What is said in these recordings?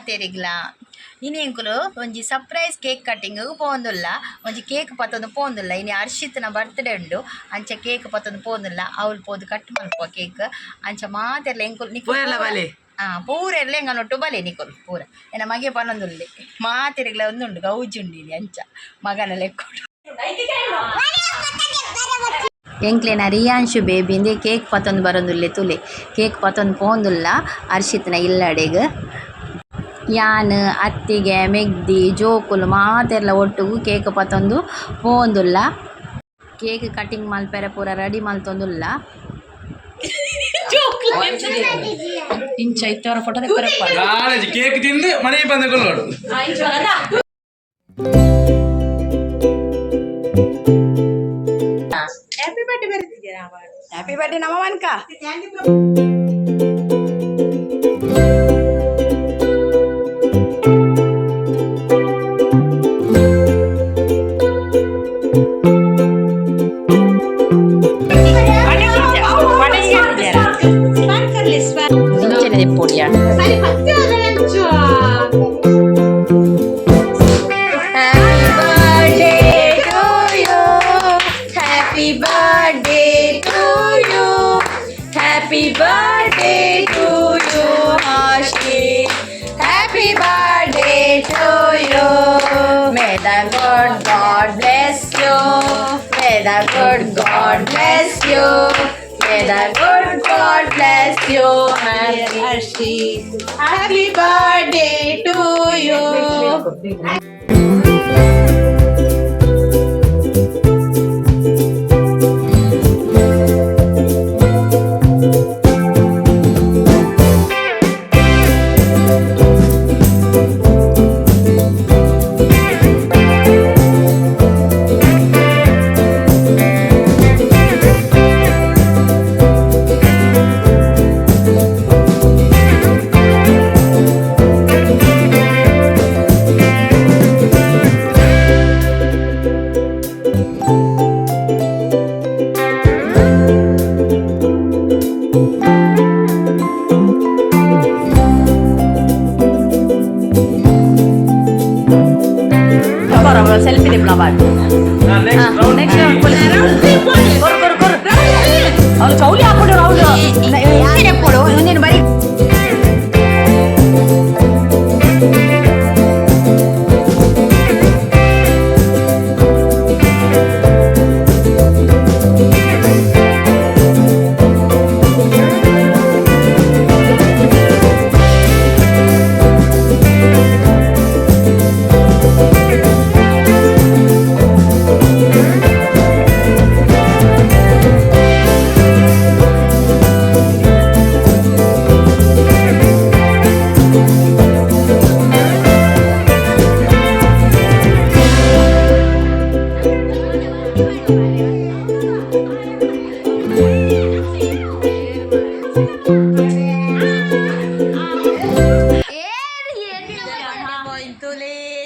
ಮಾತೆರಿಗ್ಲ ಇನಿ ಎಂಕುಲು ಒಂಜಿ ಸರ್ಪ್ರೈಸ್ ಕೇಕ್ ಕಟ್ಟಿಂಗ್ ಪೋಂದುಲ್ಲ ಒಂಜಿ ಕೇಕ್ ಪತ್ತೊಂದು ಪೋಂದುಲ್ಲ ಇನಿ ಹರ್ಷಿತ್ನ ಬರ್ತ್ಡೇ ಉಂಡು ಅಂಚ ಕೇಕ್ ಪತ್ತೊಂದು ಪೋಂದುಲ್ಲ ಅವ್ಲು ಪೋದು ಕಟ್ ಮಲ್ಪುವ ಕೇಕ್ ಅಂಚ ಮಾತೆರ್ಲ ಎಂಕುಲು ಪೂರ ಎಲ್ಲ ಎಂಗನೊಟ್ಟು ಬಲೆ ನಿಕೊಲು ಪೂರ ಎನ್ನ ಮಗೆ ಪನ್ನೊಂದುಲ್ಲೆ ಮಾತೆರಿಗ್ಲ ಒಂದುಂಡು ಗೌಜುಂಡಿ ಅಂಚ ಮಗನ ಲೆಕ್ಕೊಡು ಎಂಕ್ಲೆನ ರಿಯಾನ್ಶು ಬೇಬಿಂದೆ ಕೇಕ್ ಪತ್ತೊಂದು ಬರೋದುಲ್ಲೆ ತುಲೆ ಕೇಕ್ ಪತ್ತೊಂದು ಪೋಂದುಲ್ಲ ಹರ್ಷಿತ್ನ ಇಲ್ಲಡೆಗ್ ಯಾನ್ ಅತ್ತಿಗೆ ಮೆಗ್ದಿ ಜೋಕುಲು ಮಾತೆರ್ಲ ಒಟ್ಟುಗು ಕೇಕ್ ಪತ್ತೊಂದು ಪೋಂದುಲ್ಲ ಕೇಕ್ ಕಟಿಂಗ್ ಮಲ್ಪೆರೆ ಪೂರ ರೆಡಿ ಮಲ್ತೊಂದುಲ್ಲ ಇಂಚ ಇತ್ತವರ ಫೋಟೋ ತೆಕ್ಕರೆ ಕೇಕ್ ತಿಂದು ಮನೆಗೆ ಬಂದ ಹ್ಯಾಪಿ ಬರ್ಡೇ ನಮ್ಮ ಮನ್ಕ ಪುಡಿಯ Happy birthday to you, Hashi. Happy birthday to you. May the good God bless you. May the good God bless you. May the good God bless you, Hashi. Happy birthday to you. Selfie di belakang. Next round. Kor. Kalau cauli aku udah round. Ini podo, ini balik.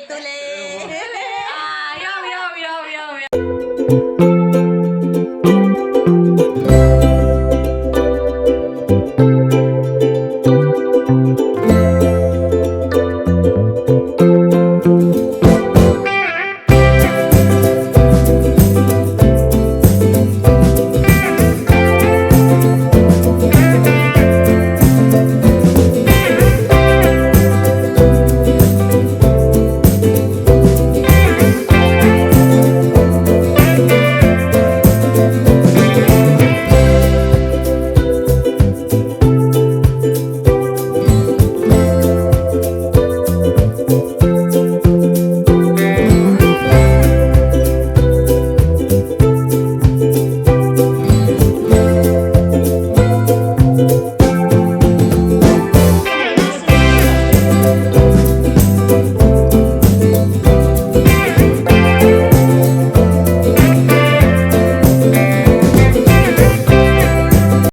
Tule. Yo.